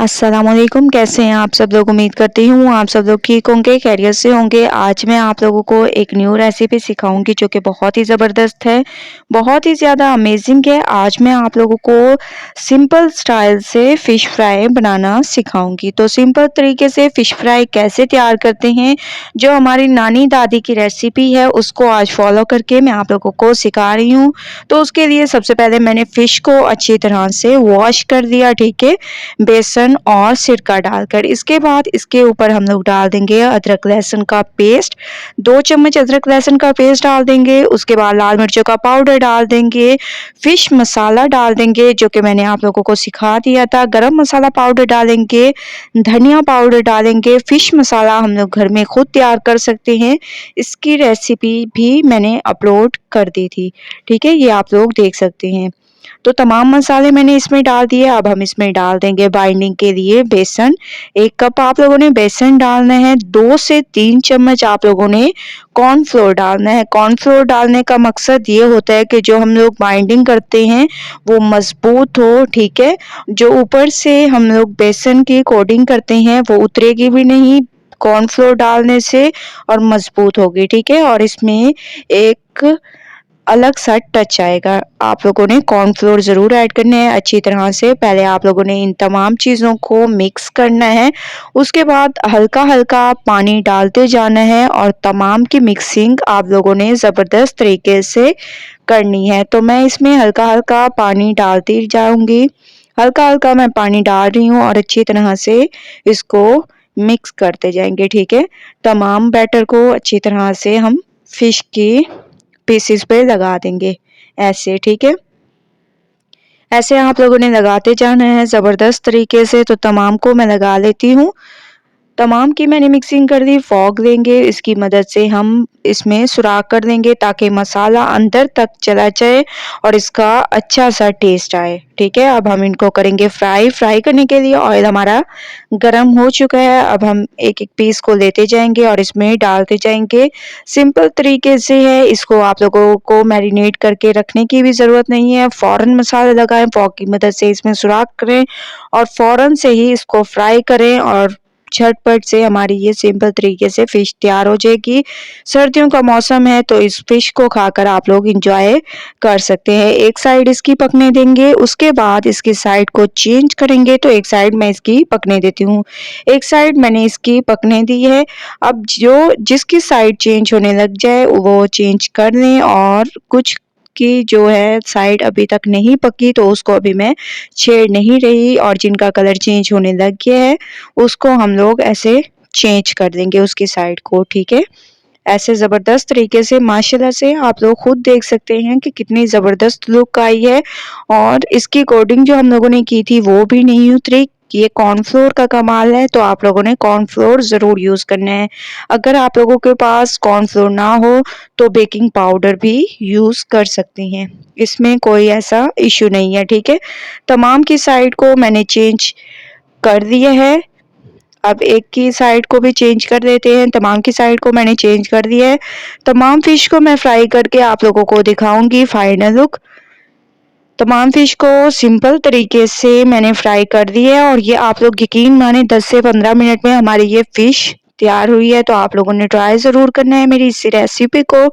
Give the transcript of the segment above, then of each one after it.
अस्सलामुअलैकुम, कैसे हैं आप सब लोग। उम्मीद करती हूँ आप सब लोग ठीक होंगे, खैरियत से होंगे। आज मैं आप लोगों को एक न्यू रेसिपी सिखाऊंगी जो कि बहुत ही ज़बरदस्त है, बहुत ही ज़्यादा अमेजिंग है। आज मैं आप लोगों को सिंपल स्टाइल से फ़िश फ्राई बनाना सिखाऊंगी। तो सिंपल तरीके से फ़िश फ्राई कैसे तैयार करते हैं, जो हमारी नानी दादी की रेसिपी है, उसको आज फॉलो करके मैं आप लोगों को सिखा रही हूँ। तो उसके लिए सबसे पहले मैंने फ़िश को अच्छी तरह से वॉश कर दिया, ठीक है, बेसन और सिरका डालकर। इसके बाद इसके ऊपर हम लोग डाल देंगे अदरक लहसुन का पेस्ट, 2 चम्मच अदरक लहसुन का पेस्ट डाल देंगे। उसके बाद लाल मिर्चों का पाउडर डाल देंगे, फिश मसाला डाल देंगे जो कि मैंने आप लोगों को सिखा दिया था, गरम मसाला पाउडर डालेंगे, धनिया पाउडर डालेंगे। फिश मसाला हम लोग घर में खुद तैयार कर सकते हैं, इसकी रेसिपी भी मैंने अपलोड कर दी थी, ठीक है, ये आप लोग देख सकते हैं। तो तमाम मसाले मैंने इसमें डाल दिए। अब हम इसमें डाल देंगे बाइंडिंग के लिए बेसन। 1 कप आप लोगों ने बेसन डालना है। 2 से 3 चम्मच आप लोगों ने कॉर्नफ्लोर डालना है। कॉर्नफ्लोर डालने का मकसद ये होता है कि जो हम लोग बाइंडिंग करते हैं वो मजबूत हो, ठीक है। जो ऊपर से हम लोग बेसन की कोटिंग करते हैं वो उतरेगी भी नहीं कॉर्नफ्लोर डालने से और मजबूत होगी, ठीक है। और इसमें एक अलग सा टच आएगा। आप लोगों ने कॉर्नफ्लोर ज़रूर ऐड करने हैं अच्छी तरह से। पहले आप लोगों ने इन तमाम चीज़ों को मिक्स करना है, उसके बाद हल्का-हल्का पानी डालते जाना है और तमाम की मिक्सिंग आप लोगों ने ज़बरदस्त तरीके से करनी है। तो मैं इसमें हल्का-हल्का पानी डालती जाऊँगी, हल्का-हल्का मैं पानी डाल रही हूँ और अच्छी तरह से इसको मिक्स करते जाएंगे, ठीक है। तमाम बैटर को अच्छी तरह से हम फिश की पीसेस पे लगा देंगे ऐसे, ठीक है। ऐसे आप लोगों ने लगाते जाना है ज़बरदस्त तरीके से। तो तमाम को मैं लगा लेती हूँ। तमाम की मैंने मिक्सिंग कर दी। फॉग लेंगे, इसकी मदद से हम इसमें सुराख कर देंगे ताकि मसाला अंदर तक चला जाए और इसका अच्छा सा टेस्ट आए, ठीक है। अब हम इनको करेंगे फ्राई। फ्राई करने के लिए ऑयल हमारा गरम हो चुका है। अब हम एक एक पीस को लेते जाएंगे और इसमें डालते जाएंगे। सिंपल तरीके से है, इसको आप लोगों को मैरिनेट करके रखने की भी ज़रूरत नहीं है। फ़ौरन मसाला लगाएं, फॉग की मदद से इसमें सुराख करें और फ़ौरन से ही इसको फ्राई करें और झटपट से हमारी ये सिंपल तरीके से फिश तैयार हो जाएगी। सर्दियों का मौसम है तो इस फिश को खाकर आप लोग एंजॉय कर सकते हैं। एक साइड इसकी पकने देंगे, उसके बाद इसकी साइड को चेंज करेंगे। तो एक साइड मैं इसकी पकने देती हूँ, एक साइड मैंने इसकी पकने दी है। अब जो जिसकी साइड चेंज होने लग जाए वो चेंज कर लें और कुछ की जो है साइड अभी तक नहीं पकी तो उसको अभी मैं छेड़ नहीं रही और जिनका कलर चेंज होने लग गया है उसको हम लोग ऐसे चेंज कर देंगे उसकी साइड को, ठीक है। ऐसे ज़बरदस्त तरीके से माशाल्लाह से आप लोग खुद देख सकते हैं कि कितनी ज़बरदस्त लुक आई है और इसकी कोटिंग जो हम लोगों ने की थी वो भी नहीं उतरी। ये कॉर्नफ्लोर का कमाल है, तो आप लोगों ने कॉर्नफ्लोर ज़रूर यूज़ करना है। अगर आप लोगों के पास कॉर्नफ्लोर ना हो तो बेकिंग पाउडर भी यूज़ कर सकती हैं, इसमें कोई ऐसा इशू नहीं है, ठीक है। तमाम की साइड को मैंने चेंज कर दिया है। अब एक की साइड को भी चेंज कर देते हैं। तमाम की साइड को मैंने चेंज कर दिया है। तमाम फिश को मैं फ्राई करके आप लोगों को दिखाऊंगी फाइनल लुक। तमाम फिश को सिंपल तरीके से मैंने फ्राई कर दिया है और ये आप लोग यकीन माने 10 से 15 मिनट में हमारी ये फिश तैयार हुई है। तो आप लोगों ने ट्राई ज़रूर करना है मेरी इस रेसिपी को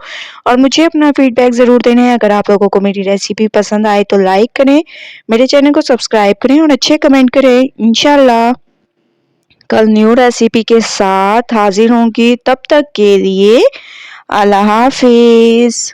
और मुझे अपना फीडबैक ज़रूर देना है। अगर आप लोगों को मेरी रेसिपी पसंद आए तो लाइक करें, मेरे चैनल को सब्सक्राइब करें और अच्छे कमेंट करें। इंशाल्लाह कल न्यू रेसिपी के साथ हाजिर होंगी, तब तक के लिए अल्लाह हाफिज।